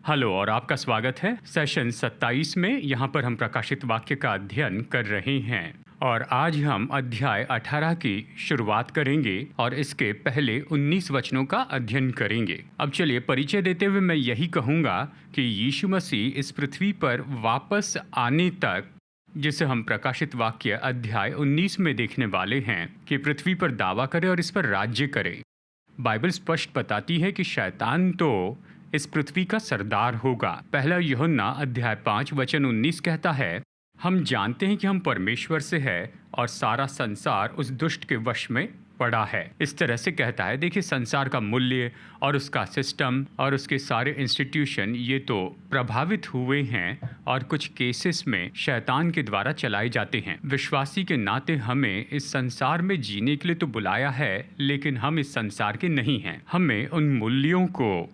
Hello और आपका स्वागत है सेशन 27 में। यहाँ पर हम प्रकाशित वाक्य का अध्ययन कर रहे हैं और आज हम अध्याय 18 की शुरुआत करेंगे और इसके पहले 19 वचनों का अध्ययन करेंगे। अब चलिए, परिचय देते हुए मैं यही कहूँगा कि यीशु मसीह इस पृथ्वी पर वापस आने तक, जिसे हम प्रकाशित वाक्य अध्याय 19 में देखने वाले हैं, कि पृथ्वी पर दावा करे और इस पर राज्य करे। बाइबल स्पष्ट बताती है कि शैतान तो इस पृथ्वी का सरदार होगा। पहला यूहन्ना अध्याय 5 वचन 19 कहता है, हम जानते हैं कि हम परमेश्वर से है और सारा संसार उस दुष्ट के वश में पड़ा है। इस तरह से कहता है। देखिए, संसार का मूल्य और उसका सिस्टम और उसके सारे इंस्टीट्यूशन ये तो प्रभावित हुए हैं और कुछ केसेस में शैतान के द्वारा चलाए जाते हैं। विश्वासी के नाते हमें इस संसार में जीने के लिए तो बुलाया है, लेकिन हम इस संसार के नहीं हैं। हमें उन मूल्यों को,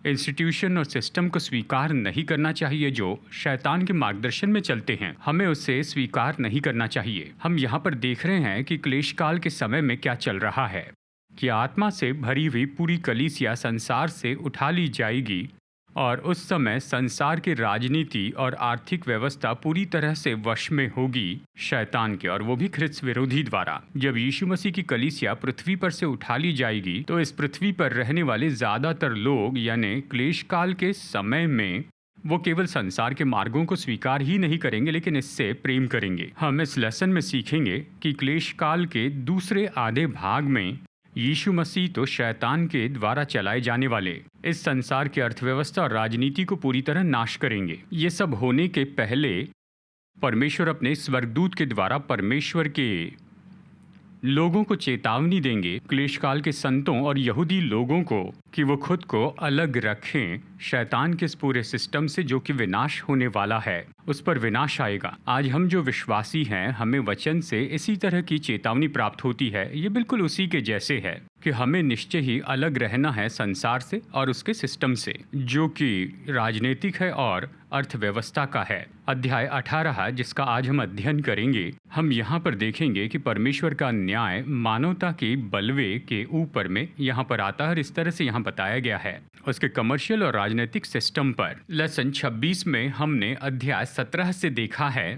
इंस्टीट्यूशन और सिस्टम को स्वीकार नहीं करना चाहिए जो शैतान के मार्गदर्शन में चलते हैं। हमें उसे स्वीकार नहीं करना चाहिए। हम यहाँ पर देख रहे हैं कि क्लेश काल के समय में क्या चल रहा है, कि आत्मा से भरी हुई पूरी कलीसिया संसार से उठा ली जाएगी और उस समय संसार की राजनीति और आर्थिक व्यवस्था पूरी तरह से वश में होगी शैतान के, और वो भी ख्रिस्त विरोधी द्वारा। जब यीशु मसीह की कलीसिया पृथ्वी पर से उठा ली जाएगी तो इस पृथ्वी पर रहने वाले ज्यादातर लोग, यानी क्लेश काल के समय में, वो केवल संसार के मार्गों को स्वीकार ही नहीं करेंगे, लेकिन इससे प्रेम करेंगे। हम इस लेसन में सीखेंगे कि क्लेश काल के दूसरे आधे भाग में यीशु मसीह तो शैतान के द्वारा चलाए जाने वाले इस संसार की अर्थव्यवस्था और राजनीति को पूरी तरह नाश करेंगे। ये सब होने के पहले परमेश्वर अपने स्वर्गदूत के द्वारा परमेश्वर के लोगों को चेतावनी देंगे, क्लेश काल के संतों और यहूदी लोगों को, कि वो खुद को अलग रखें शैतान के इस पूरे सिस्टम से जो कि विनाश होने वाला है। उस पर विनाश आएगा। आज हम जो विश्वासी हैं, हमें वचन से इसी तरह की चेतावनी प्राप्त होती है। ये बिल्कुल उसी के जैसे है कि हमें निश्चय ही अलग रहना है संसार से और उसके सिस्टम से, जो कि राजनीतिक है और अर्थव्यवस्था का है। अध्याय 18 जिसका आज हम अध्ययन करेंगे, हम यहाँ पर देखेंगे कि परमेश्वर का न्याय मानवता के बलवे के ऊपर में यहाँ पर आता है। इस तरह से यहाँ बताया गया है उसके कमर्शियल और राजनीतिक सिस्टम पर। लेसन 26 में हमने अध्याय 17 से देखा है,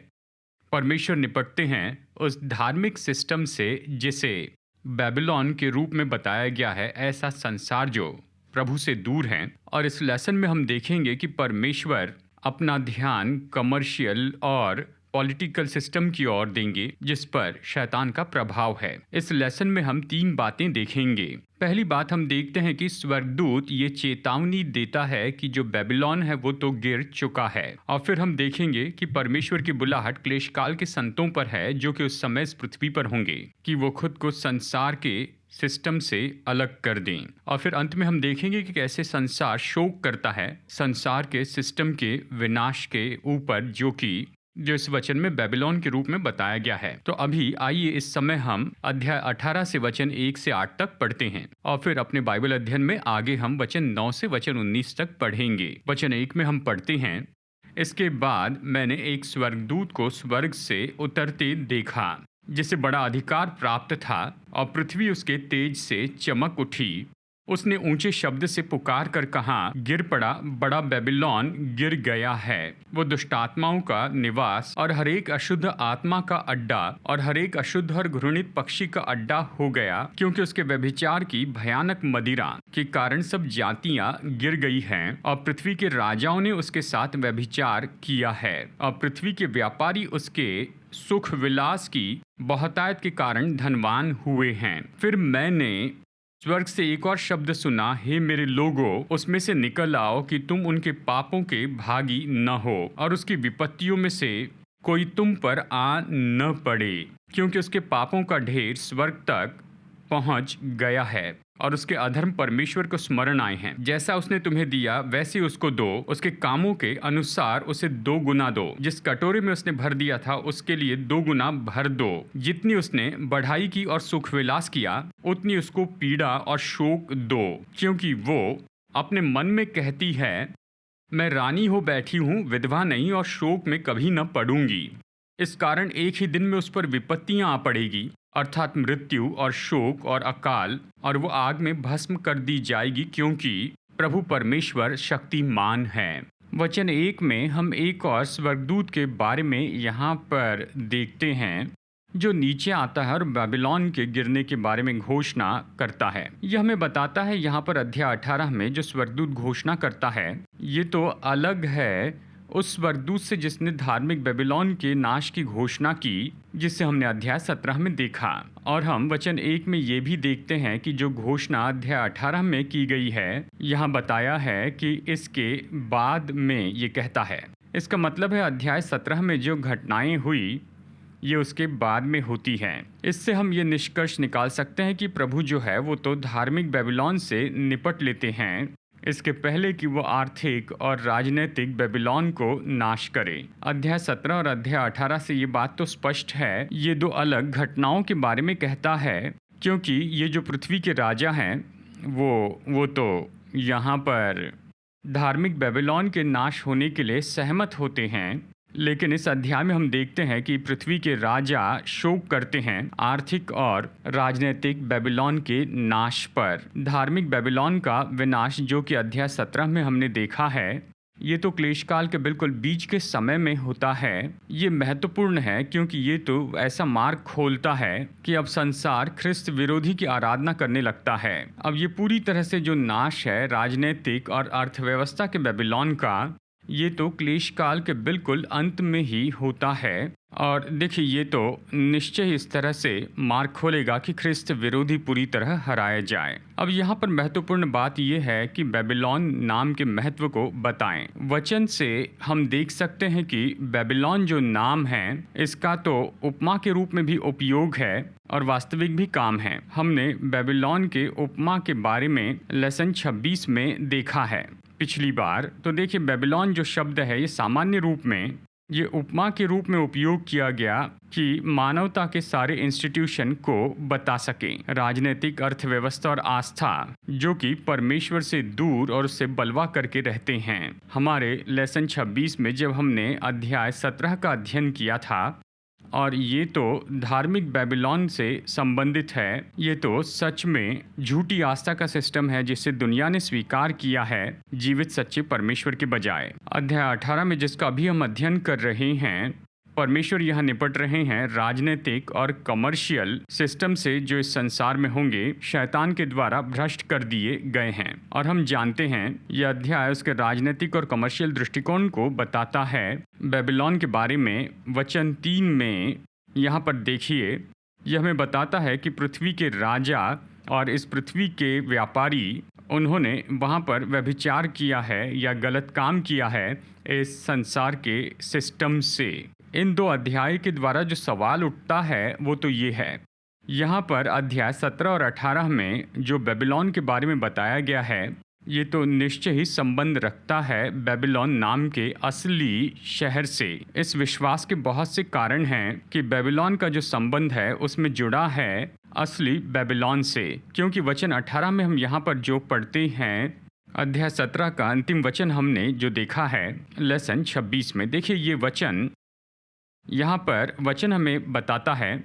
परमेश्वर निपटते हैं उस धार्मिक सिस्टम से जिसे बेबीलोन के रूप में बताया गया है, ऐसा संसार जो प्रभु से दूर है। और इस लेसन में हम देखेंगे कि परमेश्वर अपना ध्यान कमर्शियल और पॉलिटिकल सिस्टम की ओर देंगे जिस पर शैतान का प्रभाव है। इस लेसन में हम 3 बातें देखेंगे। पहली बात हम देखते हैं कि स्वर्गदूत ये चेतावनी देता है कि जो बेबीलोन है वो तो गिर चुका है। और फिर हम देखेंगे कि परमेश्वर की बुलाहट क्लेश काल के संतों पर है जो कि उस समय इस पृथ्वी पर होंगे, कि वो खुद को संसार के सिस्टम से अलग कर दें। और फिर अंत में हम देखेंगे कि कैसे संसार शोक करता है संसार के सिस्टम के विनाश के ऊपर, जो इस वचन में बेबीलोन के रूप में बताया गया है। तो अभी आइए इस समय हम अध्याय 18 से वचन 1 से 8 तक पढ़ते हैं और फिर अपने बाइबल अध्ययन में आगे हम वचन 9 से वचन 19 तक पढ़ेंगे। वचन 1 में हम पढ़ते हैं, इसके बाद मैंने एक स्वर्गदूत को स्वर्ग से उतरते देखा, जिसे बड़ा अधिकार प्राप्त था और पृथ्वी उसके तेज से चमक उठी। उसने ऊंचे शब्द से पुकार कर कहा, गिर पड़ा, बड़ा बेबीलोन गिर गया है। वो दुष्ट आत्माओं का निवास और हरेक अशुद्ध आत्मा का अड्डा और हरेक अशुद्ध और घृणित पक्षी का अड्डा हो गया, क्योंकि उसके व्यभिचार की भयानक मदिरा के कारण सब जातियां गिर गई हैं और पृथ्वी के राजाओं ने उसके साथ व्यभिचार किया है और पृथ्वी के व्यापारी उसके सुख विलास की बहुतायत के कारण धनवान हुए हैं। फिर मैंने स्वर्ग से एक और शब्द सुना, हे मेरे लोगों, उसमें से निकल आओ कि तुम उनके पापों के भागी न हो और उसकी विपत्तियों में से कोई तुम पर आ न पड़े, क्योंकि उसके पापों का ढेर स्वर्ग तक पहुंच गया है और उसके अधर्म परमेश्वर को स्मरण आए हैं। जैसा उसने तुम्हें दिया वैसे उसको दो, उसके कामों के अनुसार उसे 2 गुना दो। जिस कटोरे में उसने भर दिया था उसके लिए 2 गुना भर दो। जितनी उसने बढ़ाई की और सुख विलास किया उतनी उसको पीड़ा और शोक दो, क्योंकि वो अपने मन में कहती है, मैं रानी हो बैठी हूँ, विधवा नहीं और शोक में कभी न पड़ूंगी। इस कारण एक ही दिन में उस पर विपत्तियां आ पड़ेगी, अर्थात मृत्यु और शोक और अकाल, और वो आग में भस्म कर दी जाएगी, क्योंकि प्रभु परमेश्वर शक्तिमान है। वचन 1 में हम एक और स्वर्गदूत के बारे में यहाँ पर देखते हैं जो नीचे आता है और बेबीलोन के गिरने के बारे में घोषणा करता है। यह हमें बताता है यहाँ पर अध्याय 18 में जो स्वर्गदूत घोषणा करता है ये तो अलग है उस स्वर्गदूत से जिसने धार्मिक बेबीलोन के नाश की घोषणा की, जिसे हमने अध्याय 17 में देखा। और हम वचन 1 में ये भी देखते हैं कि जो घोषणा अध्याय 18 में की गई है, यहाँ बताया है कि इसके बाद में ये कहता है। इसका मतलब है अध्याय 17 में जो घटनाएं हुई ये उसके बाद में होती हैं। इससे हम ये निष्कर्ष निकाल सकते हैं कि प्रभु जो है वो तो धार्मिक बेबीलोन से निपट लेते हैं, इसके पहले कि वो आर्थिक और राजनीतिक बेबीलोन को नाश करे। अध्याय 17 और अध्याय 18 से ये बात तो स्पष्ट है, ये 2 अलग घटनाओं के बारे में कहता है, क्योंकि ये जो पृथ्वी के राजा हैं वो तो यहाँ पर धार्मिक बेबीलोन के नाश होने के लिए सहमत होते हैं। लेकिन इस अध्याय में हम देखते हैं कि पृथ्वी के राजा शोक करते हैं आर्थिक और राजनीतिक बेबीलोन के नाश पर। धार्मिक बेबीलोन का विनाश जो कि अध्याय 17 में हमने देखा है, ये तो क्लेश काल के बिल्कुल बीच के समय में होता है। ये महत्वपूर्ण है क्योंकि ये तो ऐसा मार्ग खोलता है कि अब संसार ख्रिस्त विरोधी की आराधना करने लगता है। अब ये पूरी तरह से जो नाश है राजनीतिक और अर्थव्यवस्था के बेबीलोन का, ये तो क्लेश काल के बिल्कुल अंत में ही होता है। और देखिए ये तो निश्चय इस तरह से मार्ग खोलेगा कि ख्रिस्त विरोधी पूरी तरह हराए जाए। अब यहाँ पर महत्वपूर्ण बात यह है कि बेबीलोन नाम के महत्व को बताएं। वचन से हम देख सकते हैं कि बेबीलोन जो नाम है इसका तो उपमा के रूप में भी उपयोग है और वास्तविक भी काम है। हमने बेबीलोन के उपमा के बारे में लेसन 26 में देखा है पिछली बार। तो देखिए बेबीलोन जो शब्द है ये सामान्य रूप में ये उपमा के रूप में उपयोग किया गया कि मानवता के सारे इंस्टीट्यूशन को बता सकें, राजनीतिक, अर्थव्यवस्था और आस्था जो कि परमेश्वर से दूर और उससे बलवा करके रहते हैं। हमारे लेसन 26 में जब हमने अध्याय 17 का अध्ययन किया था और ये तो धार्मिक बेबीलोन से संबंधित है, ये तो सच में झूठी आस्था का सिस्टम है जिसे दुनिया ने स्वीकार किया है जीवित सच्चे परमेश्वर के बजाय। अध्याय 18 में जिसका अभी हम अध्ययन कर रहे हैं, परमेश्वर यहाँ निपट रहे हैं राजनीतिक और कमर्शियल सिस्टम से जो इस संसार में होंगे, शैतान के द्वारा भ्रष्ट कर दिए गए हैं। और हम जानते हैं यह अध्याय उसके राजनीतिक और कमर्शियल दृष्टिकोण को बताता है। बेबीलोन के बारे में वचन 3 में यहाँ पर देखिए, यह हमें बताता है कि पृथ्वी के राजा और इस पृथ्वी के व्यापारी, उन्होंने वहाँ पर व्यभिचार किया है या गलत काम किया है इस संसार के सिस्टम से। इन 2 अध्याय के द्वारा जो सवाल उठता है वो तो ये है, यहाँ पर अध्याय 17 और 18 में जो बेबीलोन के बारे में बताया गया है ये तो निश्चय ही संबंध रखता है बेबीलोन नाम के असली शहर से। इस विश्वास के बहुत से कारण हैं कि बेबीलोन का जो संबंध है उसमें जुड़ा है असली बेबीलोन से, क्योंकि वचन 18 में हम यहाँ पर जो पढ़ते हैं, अध्याय 17 का अंतिम वचन हमने जो देखा है लेसन 26 में, देखिए ये वचन यहाँ पर वचन हमें बताता है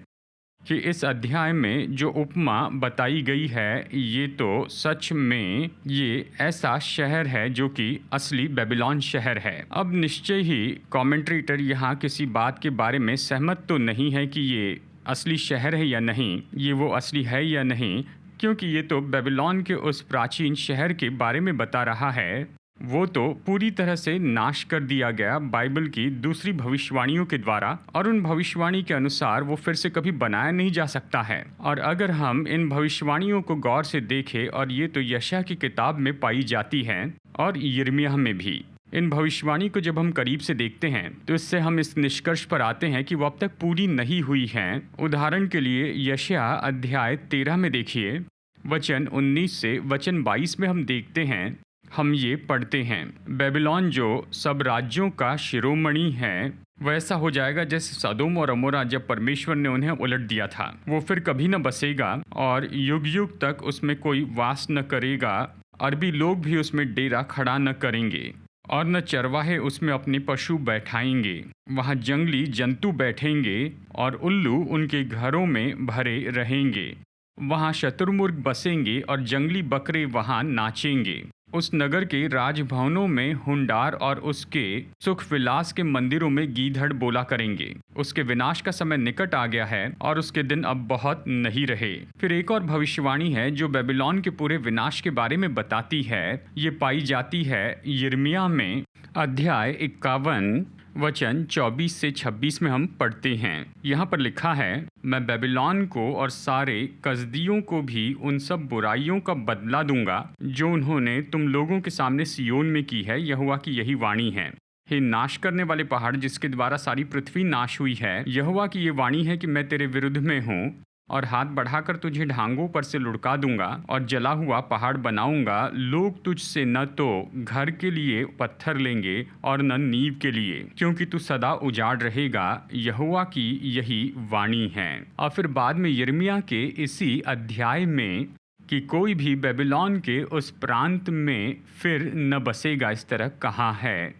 कि इस अध्याय में जो उपमा बताई गई है ये तो सच में ये ऐसा शहर है जो कि असली बेबीलोन शहर है। अब निश्चय ही कमेंट्रेटर यहाँ किसी बात के बारे में सहमत तो नहीं है कि ये असली शहर है या नहीं, ये वो असली है या नहीं, क्योंकि ये तो बेबीलोन के उस प्राचीन शहर के बारे में बता रहा है। वो तो पूरी तरह से नाश कर दिया गया बाइबल की दूसरी भविष्यवाणियों के द्वारा, और उन भविष्यवाणी के अनुसार वो फिर से कभी बनाया नहीं जा सकता है। और अगर हम इन भविष्यवाणियों को गौर से देखें, और ये तो यशायाह की किताब में पाई जाती हैं और यिर्मयाह में भी, इन भविष्यवाणी को जब हम करीब से देखते हैं तो इससे हम इस निष्कर्ष पर आते हैं कि वो अब तक पूरी नहीं हुई हैं। उदाहरण के लिए यशायाह अध्याय 13 में देखिए, वचन 19 से वचन 22 में हम देखते हैं, हम ये पढ़ते हैं, बेबीलोन जो सब राज्यों का शिरोमणि है वैसा हो जाएगा जैसे सदोम और अमोरा जब परमेश्वर ने उन्हें उलट दिया था। वो फिर कभी न बसेगा और युग युग तक उसमें कोई वास न करेगा। अरबी लोग भी उसमें डेरा खड़ा न करेंगे और न चरवाहे उसमें अपने पशु बैठाएंगे। वहाँ जंगली जंतु बैठेंगे और उल्लू उनके घरों में भरे रहेंगे। वहाँ शतुरमुर्ग बसेंगे और जंगली बकरे वहाँ नाचेंगे। उस नगर के राजभवनों में हुंडार और उसके सुख विलास के मंदिरों में गीधड़ बोला करेंगे। उसके विनाश का समय निकट आ गया है और उसके दिन अब बहुत नहीं रहे। फिर एक और भविष्यवाणी है जो बेबीलोन के पूरे विनाश के बारे में बताती है। ये पाई जाती है यिर्मयाह में अध्याय 51 वचन 24 से 26 में हम पढ़ते हैं। यहाँ पर लिखा है, मैं बेबीलोन को और सारे कसदियों को भी उन सब बुराइयों का बदला दूंगा जो उन्होंने तुम लोगों के सामने सियोन में की है। यहोवा की यही वाणी है। हे नाश करने वाले पहाड़ जिसके द्वारा सारी पृथ्वी नाश हुई है, यहोवा की ये वाणी है कि मैं तेरे विरुद्ध में हूँ और हाथ बढ़ाकर तुझे ढांगों पर से लुढ़का दूंगा और जला हुआ पहाड़ बनाऊंगा। लोग तुझसे न तो घर के लिए पत्थर लेंगे और न नींव के लिए, क्योंकि तू सदा उजाड़ रहेगा। यहोवा की यही वाणी है। और फिर बाद में यिर्मयाह के इसी अध्याय में कि कोई भी बेबीलोन के उस प्रांत में फिर न बसेगा, इस तरह कहा है।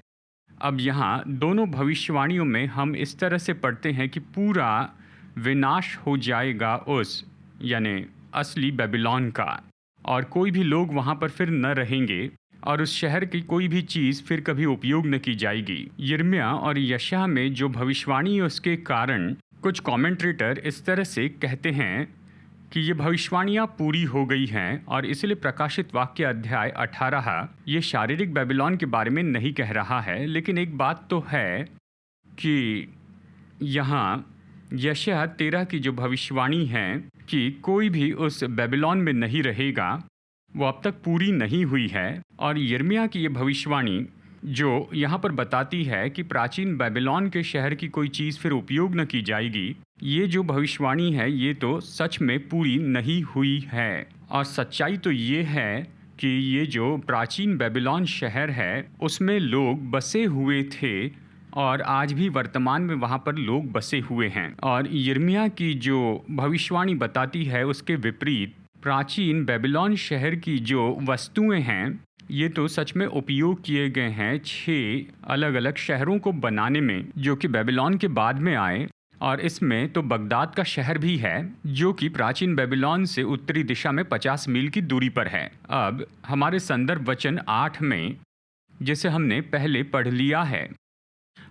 अब यहाँ दोनों भविष्यवाणियों में हम इस तरह से पढ़ते हैं कि पूरा विनाश हो जाएगा उस यानी असली बेबीलोन का, और कोई भी लोग वहाँ पर फिर न रहेंगे और उस शहर की कोई भी चीज़ फिर कभी उपयोग न की जाएगी। यिर्मयाह और यशायाह में जो भविष्यवाणी है उसके कारण कुछ कमेंट्रेटर इस तरह से कहते हैं कि ये भविष्यवाणियाँ पूरी हो गई हैं और इसलिए प्रकाशित वाक्य अध्याय 18 ये शारीरिक बेबीलोन के बारे में नहीं कह रहा है। लेकिन एक बात तो है कि यहाँ यशायाह 13 की जो भविष्यवाणी है कि कोई भी उस बेबीलोन में नहीं रहेगा, वो अब तक पूरी नहीं हुई है। और यिर्मयाह की ये भविष्यवाणी जो यहाँ पर बताती है कि प्राचीन बेबीलोन के शहर की कोई चीज़ फिर उपयोग न की जाएगी, ये जो भविष्यवाणी है ये तो सच में पूरी नहीं हुई है। और सच्चाई तो ये है कि ये जो प्राचीन बेबीलोन शहर है उसमें लोग बसे हुए थे और आज भी वर्तमान में वहाँ पर लोग बसे हुए हैं। और यिर्मयाह की जो भविष्यवाणी बताती है उसके विपरीत प्राचीन बेबीलोन शहर की जो वस्तुएं हैं ये तो सच में उपयोग किए गए हैं 6 अलग अलग शहरों को बनाने में जो कि बेबीलोन के बाद में आए। और इसमें तो बगदाद का शहर भी है जो कि प्राचीन बेबीलोन से उत्तरी दिशा में 50 मील की दूरी पर है। अब हमारे संदर्भ वचन 8 में जिसे हमने पहले पढ़ लिया है,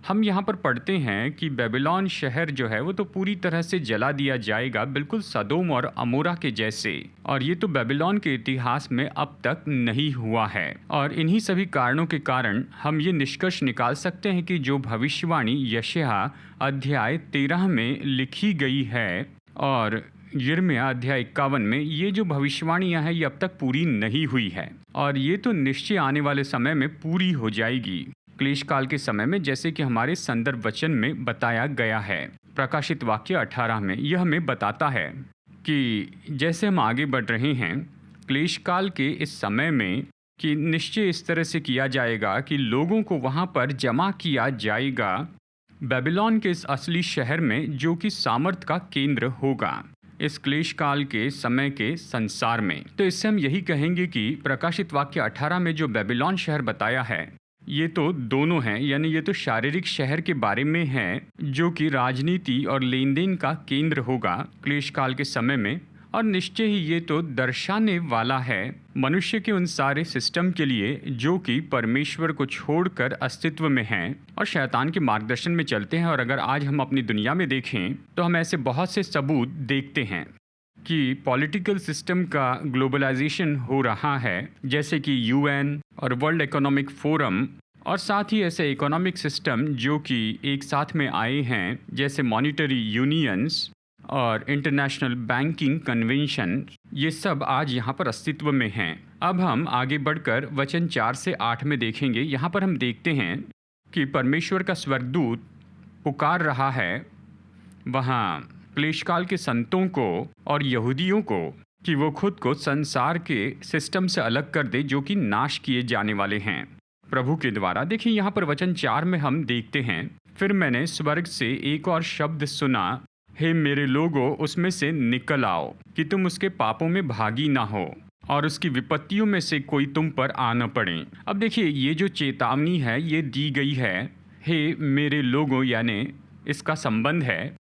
हम यहाँ पर पढ़ते हैं कि बेबीलोन शहर जो है वो तो पूरी तरह से जला दिया जाएगा, बिल्कुल सदोम और अमोरा के जैसे। और ये तो बेबीलोन के इतिहास में अब तक नहीं हुआ है। और इन्हीं सभी कारणों के कारण हम ये निष्कर्ष निकाल सकते हैं कि जो भविष्यवाणी यशायाह अध्याय 13 में लिखी गई है और यिर्मयाह अध्याय 51 में ये जो भविष्यवाणियाँ हैं ये अब तक पूरी नहीं हुई है और ये तो निश्चय आने वाले समय में पूरी हो जाएगी, क्लेश काल के समय में, जैसे कि हमारे संदर्भ वचन में बताया गया है। प्रकाशित वाक्य 18 में यह हमें बताता है कि जैसे हम आगे बढ़ रहे हैं क्लेश काल के इस समय में कि निश्चय इस तरह से किया जाएगा कि लोगों को वहाँ पर जमा किया जाएगा बेबीलोन के इस असली शहर में जो कि सामर्थ का केंद्र होगा इस क्लेश काल के समय के संसार में। तो इससे हम यही कहेंगे कि प्रकाशित वाक्य 18 में जो बेबीलोन शहर बताया है ये तो दोनों हैं, यानी ये तो शारीरिक शहर के बारे में है जो कि राजनीति और लेन देन का केंद्र होगा क्लेश काल के समय में। और निश्चय ही ये तो दर्शाने वाला है मनुष्य के उन सारे सिस्टम के लिए जो कि परमेश्वर को छोड़कर अस्तित्व में हैं और शैतान के मार्गदर्शन में चलते हैं। और अगर आज हम अपनी दुनिया में देखें तो हम ऐसे बहुत से सबूत देखते हैं कि पॉलिटिकल सिस्टम का ग्लोबलाइजेशन हो रहा है, जैसे कि यूएन और वर्ल्ड इकोनॉमिक फोरम, और साथ ही ऐसे इकोनॉमिक सिस्टम जो कि एक साथ में आए हैं जैसे मॉनिटरी यूनियंस और इंटरनेशनल बैंकिंग कन्वेंशन। ये सब आज यहाँ पर अस्तित्व में हैं। अब हम आगे बढ़कर वचन 4 से 8 में देखेंगे। यहाँ पर हम देखते हैं कि परमेश्वर का स्वर्गदूत पुकार रहा है वहाँ क्लेशकाल के संतों को और यहूदियों को कि वो खुद को संसार के सिस्टम से अलग कर दे जो कि नाश किए जाने वाले हैं प्रभु के द्वारा। देखिए यहाँ पर वचन 4 में हम देखते हैं, फिर मैंने स्वर्ग से एक और शब्द सुना, हे मेरे लोगों, उसमें से निकल आओ कि तुम उसके पापों में भागी ना हो और उसकी विपत्तियों में से कोई तुम पर आ न पड़े। अब देखिए ये जो चेतावनी है ये दी गई है, हे मेरे लोगों, यानी इसका संबंध है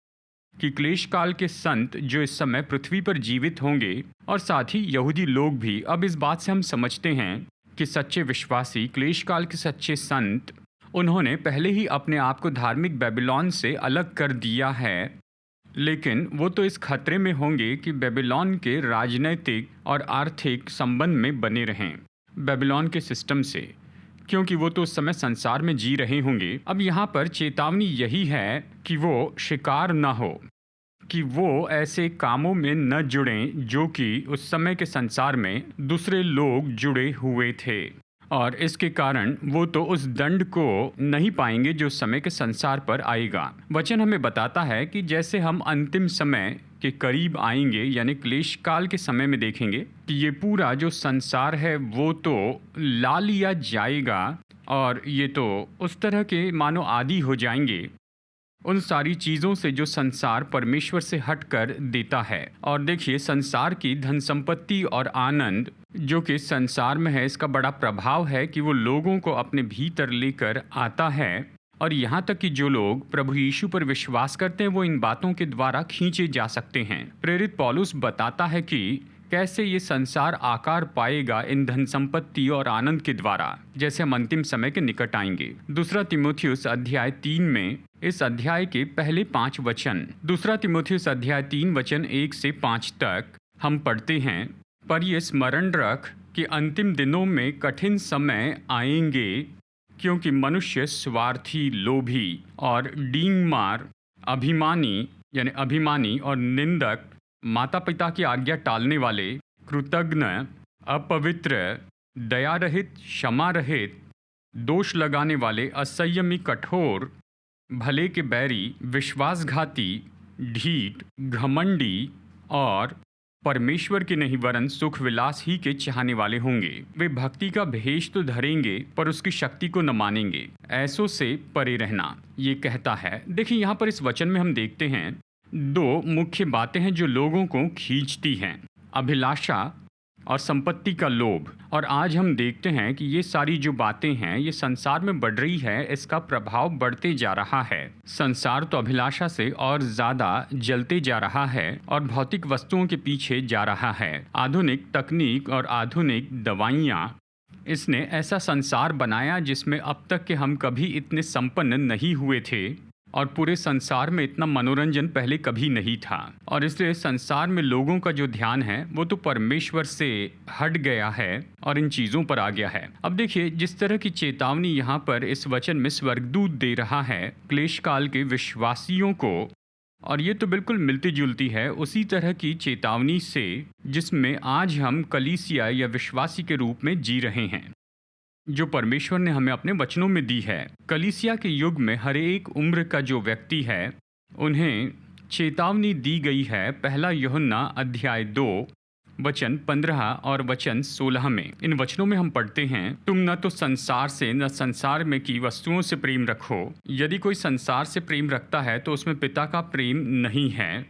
कि क्लेश काल के संत जो इस समय पृथ्वी पर जीवित होंगे और साथ ही यहूदी लोग भी। अब इस बात से हम समझते हैं कि सच्चे विश्वासी, क्लेश काल के सच्चे संत, उन्होंने पहले ही अपने आप को धार्मिक बेबीलोन से अलग कर दिया है, लेकिन वो तो इस खतरे में होंगे कि बेबीलोन के राजनीतिक और आर्थिक संबंध में बने रहें बेबीलोन के सिस्टम से, क्योंकि वो तो उस समय संसार में जी रहे होंगे। अब यहाँ पर चेतावनी यही है कि वो शिकार न हो, कि वो ऐसे कामों में न जुड़ें जो कि उस समय के संसार में दूसरे लोग जुड़े हुए थे, और इसके कारण वो तो उस दंड को नहीं पाएंगे जो समय के संसार पर आएगा। वचन हमें बताता है कि जैसे हम अंतिम समय के करीब आएंगे, यानी क्लेश काल के समय में देखेंगे कि ये पूरा जो संसार है वो तो ला लिया जाएगा और ये तो उस तरह के मानो आदी हो जाएंगे उन सारी चीज़ों से जो संसार परमेश्वर से हट कर देता है। और देखिए संसार की धन संपत्ति और आनंद जो कि संसार में है, इसका बड़ा प्रभाव है कि वो लोगों को अपने भीतर लेकर आता है, और यहाँ तक कि जो लोग प्रभु यीशु पर विश्वास करते हैं वो इन बातों के द्वारा खींचे जा सकते हैं। प्रेरित पौलुस बताता है कि कैसे ये संसार आकार पाएगा इन धन संपत्ति और आनंद के द्वारा, जैसे हम अंतिम समय के निकट आएंगे। दूसरा तिमोथियुस अध्याय 3 में इस अध्याय के पहले 5 वचन, दूसरा तिमोथियुस अध्याय 3 वचन 1 से 5 तक हम पढ़ते हैं, पर ये स्मरण रख कि अंतिम दिनों में कठिन समय आएंगे, क्योंकि मनुष्य स्वार्थी, लोभी और डींगमार, अभिमानी और निंदक, माता पिता की आज्ञा टालने वाले, कृतज्ञ, अपवित्र, दया रहित, क्षमा रहित, दोष लगाने वाले, असंयमी, कठोर, भले के बैरी, विश्वासघाती, ढीठ, घमंडी और परमेश्वर के नहीं वरन सुख विलास ही के चाहने वाले होंगे। वे भक्ति का भेष तो धरेंगे पर उसकी शक्ति को न मानेंगे। ऐसों से परे रहना, ये कहता है। देखिए यहाँ पर इस वचन में हम देखते हैं 2 मुख्य बातें हैं जो लोगों को खींचती हैं, अभिलाषा और संपत्ति का लोभ। और आज हम देखते हैं कि ये सारी जो बातें हैं ये संसार में बढ़ रही है, इसका प्रभाव बढ़ते जा रहा है। संसार तो अभिलाषा से और ज़्यादा जलते जा रहा है और भौतिक वस्तुओं के पीछे जा रहा है। आधुनिक तकनीक और आधुनिक दवाइयाँ, इसने ऐसा संसार बनाया जिसमें अब तक के हम कभी इतने संपन्न नहीं हुए थे और पूरे संसार में इतना मनोरंजन पहले कभी नहीं था। और इसलिए संसार में लोगों का जो ध्यान है वो तो परमेश्वर से हट गया है और इन चीज़ों पर आ गया है। अब देखिए जिस तरह की चेतावनी यहाँ पर इस वचन में स्वर्गदूत दे रहा है क्लेश काल के विश्वासियों को, और ये तो बिल्कुल मिलती जुलती है उसी तरह की चेतावनी से जिसमें आज हम कलीसिया या विश्वासी के रूप में जी रहे हैं, जो परमेश्वर ने हमें अपने वचनों में दी है। कलीसिया के युग में हर एक उम्र का जो व्यक्ति है उन्हें चेतावनी दी गई है। पहला यूहन्ना अध्याय 2 वचन 15 और वचन 16 में। इन वचनों में हम पढ़ते हैं, तुम न तो संसार से न संसार में की वस्तुओं से प्रेम रखो। यदि कोई संसार से प्रेम रखता है तो उसमें पिता का प्रेम नहीं है,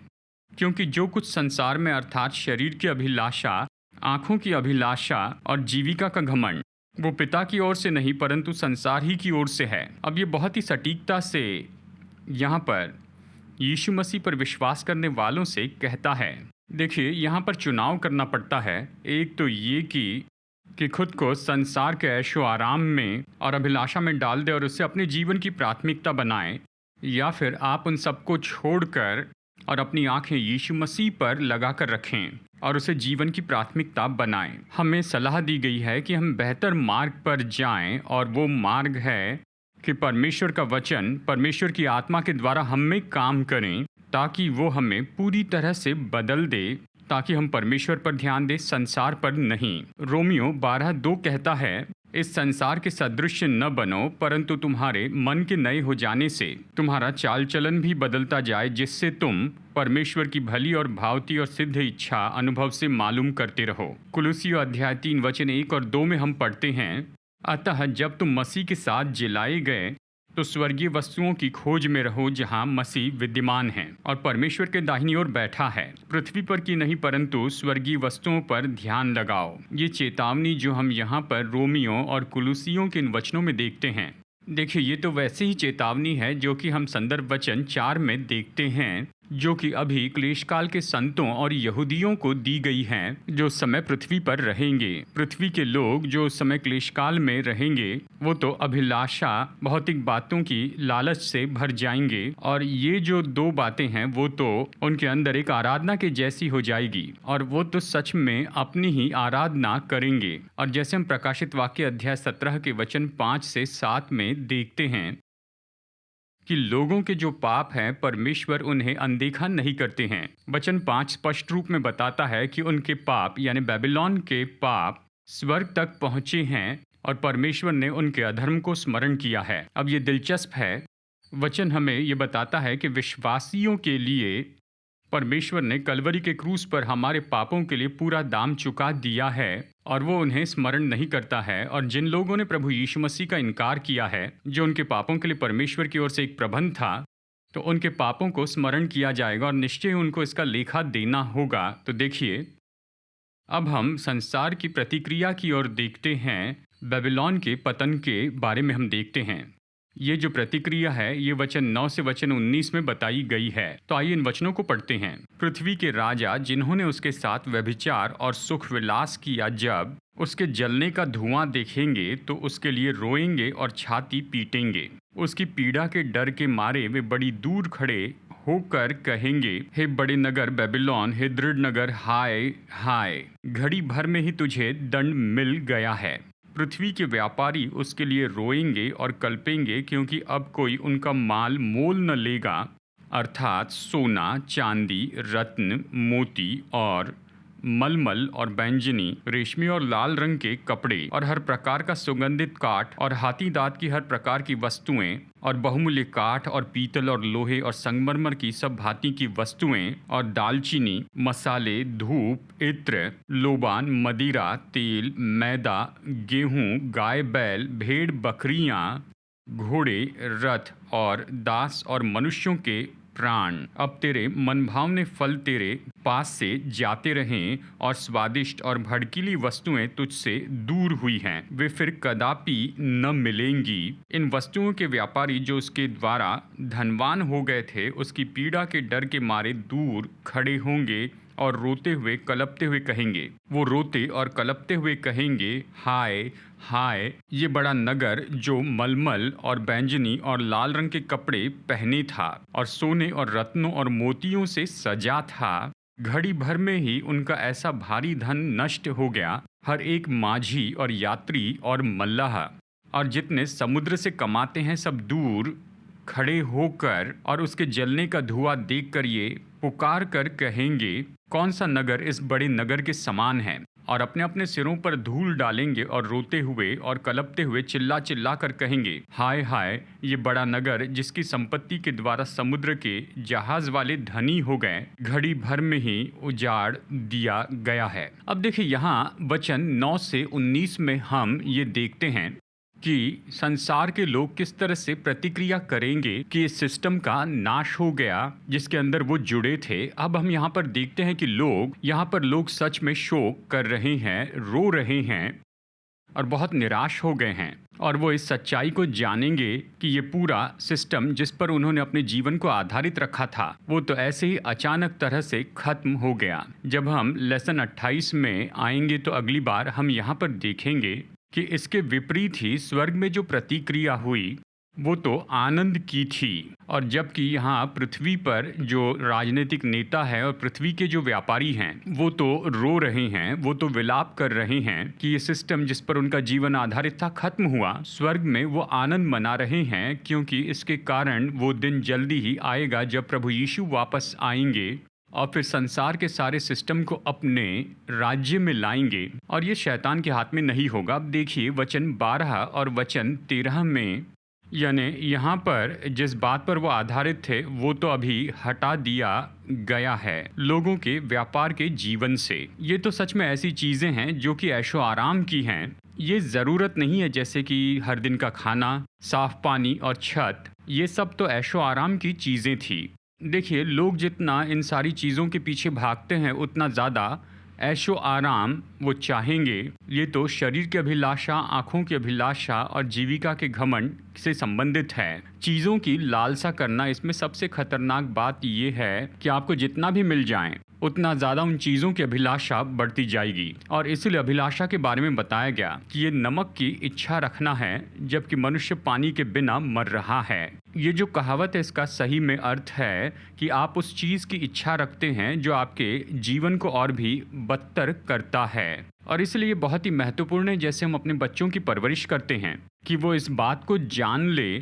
क्योंकि जो कुछ संसार में अर्थात शरीर की अभिलाषा, आँखों की अभिलाषा और जीविका का घमंड, वो पिता की ओर से नहीं परंतु संसार ही की ओर से है। अब ये बहुत ही सटीकता से यहाँ पर यीशु मसीह पर विश्वास करने वालों से कहता है। देखिए यहाँ पर चुनाव करना पड़ता है। एक तो ये कि खुद को संसार के ऐशो आराम में और अभिलाषा में डाल दे और उससे अपने जीवन की प्राथमिकता बनाए, या फिर आप उन सबको छोड़कर और अपनी आंखें यीशु मसीह पर लगा कर रखें और उसे जीवन की प्राथमिकता बनाएं। हमें सलाह दी गई है कि हम बेहतर मार्ग पर जाएं, और वो मार्ग है कि परमेश्वर का वचन परमेश्वर की आत्मा के द्वारा हम में काम करें, ताकि वो हमें पूरी तरह से बदल दे, ताकि हम परमेश्वर पर ध्यान दें, संसार पर नहीं। रोमियो 12:2 कहता है, इस संसार के सदृश न बनो, परंतु तुम्हारे मन के नए हो जाने से तुम्हारा चाल चलन भी बदलता जाए, जिससे तुम परमेश्वर की भली और भावती और सिद्ध इच्छा अनुभव से मालूम करते रहो। कुलुसियों अध्याय 3 वचन 1 और 2 में हम पढ़ते हैं, अतः जब तुम मसीह के साथ जिलाए गए तो स्वर्गीय वस्तुओं की खोज में रहो, जहां मसीह विद्यमान है और परमेश्वर के दाहिनी ओर बैठा है। पृथ्वी पर की नहीं परंतु स्वर्गीय वस्तुओं पर ध्यान लगाओ। ये चेतावनी जो हम यहाँ पर रोमियो और कुलुसियों के इन वचनों में देखते हैं, देखिए ये तो वैसे ही चेतावनी है जो कि हम संदर्भ वचन 4 में देखते हैं, जो कि अभी क्लेशकाल के संतों और यहूदियों को दी गई हैं, जो समय पृथ्वी पर रहेंगे। पृथ्वी के लोग जो समय क्लेशकाल में रहेंगे वो तो अभिलाषा, भौतिक बातों की लालच से भर जाएंगे, और ये जो दो बातें हैं वो तो उनके अंदर एक आराधना के जैसी हो जाएगी, और वो तो सच में अपनी ही आराधना करेंगे। और जैसे हम प्रकाशित वाक्य अध्याय 17 के वचन 5 से 7 में देखते हैं कि लोगों के जो पाप हैं परमेश्वर उन्हें अनदेखा नहीं करते हैं। वचन 5 स्पष्ट रूप में बताता है कि उनके पाप यानी बेबीलोन के पाप स्वर्ग तक पहुँचे हैं और परमेश्वर ने उनके अधर्म को स्मरण किया है। अब ये दिलचस्प है, वचन हमें ये बताता है कि विश्वासियों के लिए परमेश्वर ने कलवरी के क्रूस पर हमारे पापों के लिए पूरा दाम चुका दिया है और वो उन्हें स्मरण नहीं करता है। और जिन लोगों ने प्रभु यीशु मसीह का इनकार किया है, जो उनके पापों के लिए परमेश्वर की ओर से एक प्रबंध था, तो उनके पापों को स्मरण किया जाएगा और निश्चय उनको इसका लेखा देना होगा। तो देखिए, अब हम संसार की प्रतिक्रिया की ओर देखते हैं। बेबीलोन के पतन के बारे में हम देखते हैं। ये जो प्रतिक्रिया है ये वचन 9 से वचन 19 में बताई गई है। तो आइए इन वचनों को पढ़ते हैं। पृथ्वी के राजा जिन्होंने उसके साथ व्यभिचार और सुख विलास किया, जब उसके जलने का धुआं देखेंगे तो उसके लिए रोएंगे और छाती पीटेंगे। उसकी पीड़ा के डर के मारे वे बड़ी दूर खड़े होकर कहेंगे, हे बड़े नगर बेबीलोन, हे दृढ़ नगर, हाय हाय, घड़ी भर में ही तुझे दंड मिल गया है। पृथ्वी के व्यापारी उसके लिए रोएंगे और कल्पेंगे, क्योंकि अब कोई उनका माल मोल न लेगा, अर्थात सोना, चांदी, रत्न, मोती और मलमल और बैंजनी, रेशमी और लाल रंग के कपड़े और हर प्रकार का सुगंधित काठ और हाथी दांत की हर प्रकार की वस्तुएं और बहुमूल्य काठ और पीतल और लोहे और संगमरमर की सब भांति की वस्तुएं और दालचीनी, मसाले, धूप, इत्र, लोबान, मदिरा, तेल, मैदा, गेहूं, गाय बैल, भेड़ बकरियां, घोड़े, रथ और दास और मनुष्यों के प्राण, अब तेरे मनभावने फल तेरे पास से जाते रहें और स्वादिष्ट और भड़कीली वस्तुएं तुझसे दूर हुई हैं, वे फिर कदापि न मिलेंगी। इन वस्तुओं के व्यापारी जो उसके द्वारा धनवान हो गए थे, उसकी पीड़ा के डर के मारे दूर खड़े होंगे और रोते हुए कलपते हुए कहेंगे। वो रोते और कलपते हुए कहेंगे, हाय हाय, ये बड़ा नगर जो मलमल और बैंजनी और लाल रंग के कपड़े पहने था और सोने और रत्नों और मोतियों से सजा था, घड़ी भर में ही उनका ऐसा भारी धन नष्ट हो गया। हर एक माझी और यात्री और मल्लाह और जितने समुद्र से कमाते हैं सब दूर खड़े होकर और उसके जलने का धुआं देखकर ये पुकार कर कहेंगे, कौन सा नगर इस बड़े नगर के समान है, और अपने अपने सिरों पर धूल डालेंगे और रोते हुए और कलपते हुए चिल्ला चिल्ला कर कहेंगे, हाय हाय, ये बड़ा नगर जिसकी संपत्ति के द्वारा समुद्र के जहाज वाले धनी हो गए, घड़ी भर में ही उजाड़ दिया गया है। अब देखिए, यहाँ वचन 9 से 19 में हम ये देखते हैं कि संसार के लोग किस तरह से प्रतिक्रिया करेंगे कि इस सिस्टम का नाश हो गया जिसके अंदर वो जुड़े थे। अब हम यहाँ पर देखते हैं कि यहाँ पर लोग सच में शोक कर रहे हैं, रो रहे हैं और बहुत निराश हो गए हैं, और वो इस सच्चाई को जानेंगे कि ये पूरा सिस्टम जिस पर उन्होंने अपने जीवन को आधारित रखा था वो तो ऐसे ही अचानक तरह से खत्म हो गया। जब हम लेसन 28 में आएंगे तो अगली बार हम यहाँ पर देखेंगे कि इसके विपरीत ही स्वर्ग में जो प्रतिक्रिया हुई वो तो आनंद की थी, और जबकि यहाँ पृथ्वी पर जो राजनीतिक नेता है और पृथ्वी के जो व्यापारी हैं वो तो रो रहे हैं, वो तो विलाप कर रहे हैं कि ये सिस्टम जिस पर उनका जीवन आधारित था खत्म हुआ। स्वर्ग में वो आनंद मना रहे हैं, क्योंकि इसके कारण वो दिन जल्दी ही आएगा जब प्रभु यीशु वापस आएंगे और फिर संसार के सारे सिस्टम को अपने राज्य में लाएंगे, और ये शैतान के हाथ में नहीं होगा। अब देखिए वचन 12 और वचन 13 में, यानी यहाँ पर जिस बात पर वो आधारित थे वो तो अभी हटा दिया गया है लोगों के व्यापार के जीवन से। ये तो सच में ऐसी चीज़ें हैं जो कि ऐशो आराम की हैं। ये ज़रूरत नहीं है जैसे कि हर दिन का खाना, साफ पानी और छत, ये सब तो ऐशो आराम की चीज़ें थी। देखिए लोग जितना इन सारी चीज़ों के पीछे भागते हैं उतना ज़्यादा ऐशो आराम वो चाहेंगे। ये तो शरीर की अभिलाषा, आँखों की अभिलाषा और जीविका के घमंड से संबंधित है। चीज़ों की लालसा करना, इसमें सबसे खतरनाक बात ये है कि आपको जितना भी मिल जाए उतना ज़्यादा उन चीज़ों की अभिलाषा बढ़ती जाएगी। और इसलिए अभिलाषा के बारे में बताया गया कि ये नमक की इच्छा रखना है जबकि मनुष्य पानी के बिना मर रहा है। ये जो कहावत है इसका सही में अर्थ है कि आप उस चीज़ की इच्छा रखते हैं जो आपके जीवन को और भी बदतर करता है। और इसलिए ये बहुत ही महत्वपूर्ण है, जैसे हम अपने बच्चों की परवरिश करते हैं कि वो इस बात को जान ले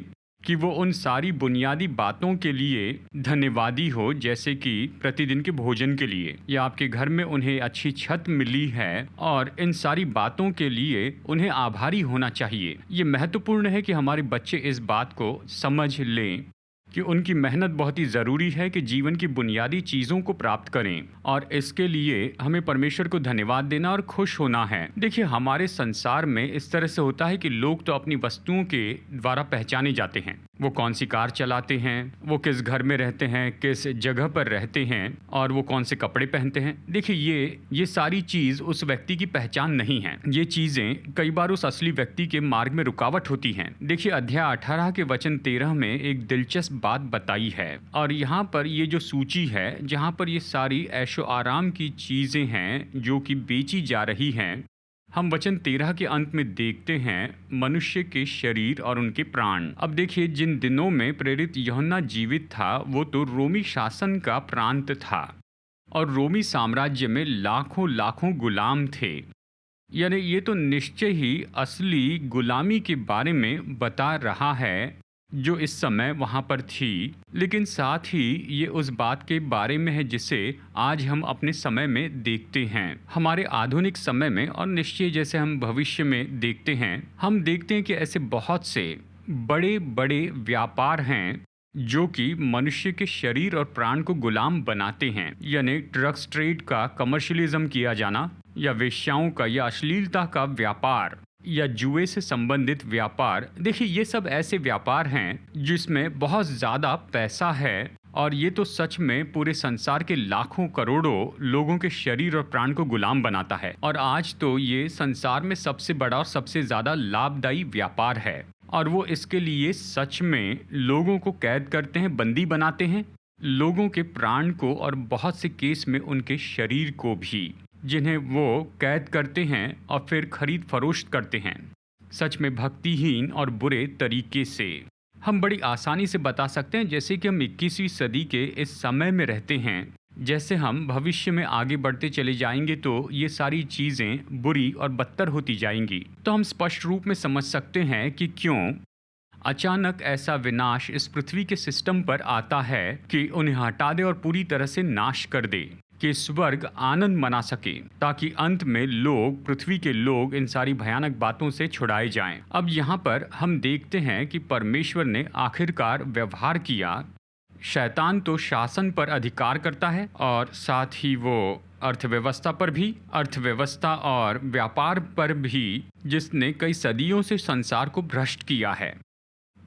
कि वो उन सारी बुनियादी बातों के लिए धन्यवादी हो, जैसे कि प्रतिदिन के भोजन के लिए, या आपके घर में उन्हें अच्छी छत मिली है, और इन सारी बातों के लिए उन्हें आभारी होना चाहिए। ये महत्वपूर्ण है कि हमारे बच्चे इस बात को समझ लें कि उनकी मेहनत बहुत ही ज़रूरी है कि जीवन की बुनियादी चीज़ों को प्राप्त करें, और इसके लिए हमें परमेश्वर को धन्यवाद देना और खुश होना है। देखिए हमारे संसार में इस तरह से होता है कि लोग तो अपनी वस्तुओं के द्वारा पहचाने जाते हैं। वो कौन सी कार चलाते हैं, वो किस घर में रहते हैं, किस जगह पर रहते हैं, और वो कौन से कपड़े पहनते हैं। देखिए ये सारी चीज़ उस व्यक्ति की पहचान नहीं है। ये चीज़ें कई बार उस असली व्यक्ति के मार्ग में रुकावट होती हैं। देखिए अध्याय 18 के वचन 13 में एक दिलचस्प बात बताई है, और यहाँ पर ये जो सूची है जहाँ पर ये सारी ऐशो आराम की चीज़ें हैं जो कि बेची जा रही हैं, हम वचन 13 के अंत में देखते हैं मनुष्य के शरीर और उनके प्राण। अब देखिए जिन दिनों में प्रेरित यूहन्ना जीवित था वो तो रोमी शासन का प्रांत था, और रोमी साम्राज्य में लाखों लाखों गुलाम थे। यानी ये तो निश्चय ही असली गुलामी के बारे में बता रहा है जो इस समय वहाँ पर थी, लेकिन साथ ही ये उस बात के बारे में है जिसे आज हम अपने समय में देखते हैं, हमारे आधुनिक समय में, और निश्चय जैसे हम भविष्य में देखते हैं। हम देखते हैं कि ऐसे बहुत से बड़े बड़े व्यापार हैं जो कि मनुष्य के शरीर और प्राण को गुलाम बनाते हैं। यानी ड्रग्स ट्रेड का कमर्शियलिज्म किया जाना, या वेश्याओं का या अश्लीलता का व्यापार, या जुए से संबंधित व्यापार। देखिए ये सब ऐसे व्यापार हैं जिसमें बहुत ज़्यादा पैसा है, और ये तो सच में पूरे संसार के लाखों करोड़ों लोगों के शरीर और प्राण को गुलाम बनाता है। और आज तो ये संसार में सबसे बड़ा और सबसे ज़्यादा लाभदायी व्यापार है, और वो इसके लिए सच में लोगों को कैद करते हैं, बंदी बनाते हैं, लोगों के प्राण को और बहुत से केस में उनके शरीर को भी, जिन्हें वो कैद करते हैं और फिर खरीद फरोख्त करते हैं। सच में भक्तिहीन और बुरे तरीके से हम बड़ी आसानी से बता सकते हैं जैसे कि हम 21वीं सदी के इस समय में रहते हैं। जैसे हम भविष्य में आगे बढ़ते चले जाएंगे तो ये सारी चीज़ें बुरी और बदतर होती जाएंगी। तो हम स्पष्ट रूप में समझ सकते हैं कि क्यों अचानक ऐसा विनाश इस पृथ्वी के सिस्टम पर आता है कि उन्हें हटा दे और पूरी तरह से नाश कर दे, कि स्वर्ग आनंद मना सके, ताकि अंत में लोग, पृथ्वी के लोग, इन सारी भयानक बातों से छुड़ाए जाएं। अब यहाँ पर हम देखते हैं कि परमेश्वर ने आखिरकार व्यवहार किया। शैतान तो शासन पर अधिकार करता है, और साथ ही वो अर्थव्यवस्था पर भी, अर्थव्यवस्था और व्यापार पर भी, जिसने कई सदियों से संसार को भ्रष्ट किया है।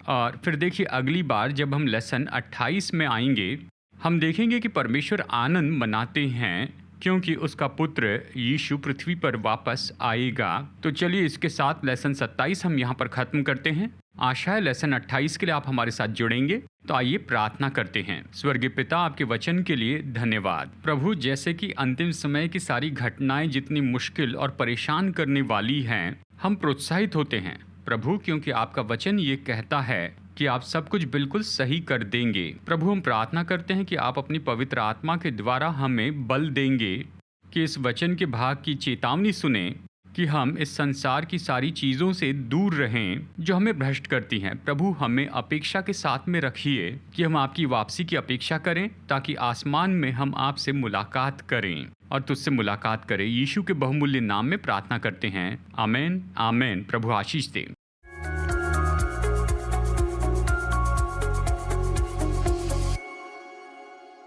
और फिर देखिए अगली बार जब हम लेसन 28 में आएंगे, हम देखेंगे कि परमेश्वर आनंद मनाते हैं क्योंकि उसका पुत्र यीशु पृथ्वी पर वापस आएगा। तो चलिए इसके साथ लेसन 27 हम यहाँ पर ख़त्म करते हैं। आशा है लेसन 28 के लिए आप हमारे साथ जुड़ेंगे। तो आइए प्रार्थना करते हैं। स्वर्गीय पिता, आपके वचन के लिए धन्यवाद। प्रभु, जैसे कि अंतिम समय की सारी घटनाएं जितनी मुश्किल और परेशान करने वाली हैं, हम प्रोत्साहित होते हैं प्रभु, क्योंकि आपका वचन ये कहता है कि आप सब कुछ बिल्कुल सही कर देंगे। प्रभु, हम प्रार्थना करते हैं कि आप अपनी पवित्र आत्मा के द्वारा हमें बल देंगे कि इस वचन के भाग की चेतावनी सुने कि हम इस संसार की सारी चीज़ों से दूर रहें जो हमें भ्रष्ट करती हैं। प्रभु, हमें अपेक्षा के साथ में रखिए कि हम आपकी वापसी की अपेक्षा करें, ताकि आसमान में हम आपसे मुलाकात करें और तुझसे मुलाकात करें। यीशु के बहुमूल्य नाम में प्रार्थना करते हैं, आमीन आमीन। प्रभु आशीष दे।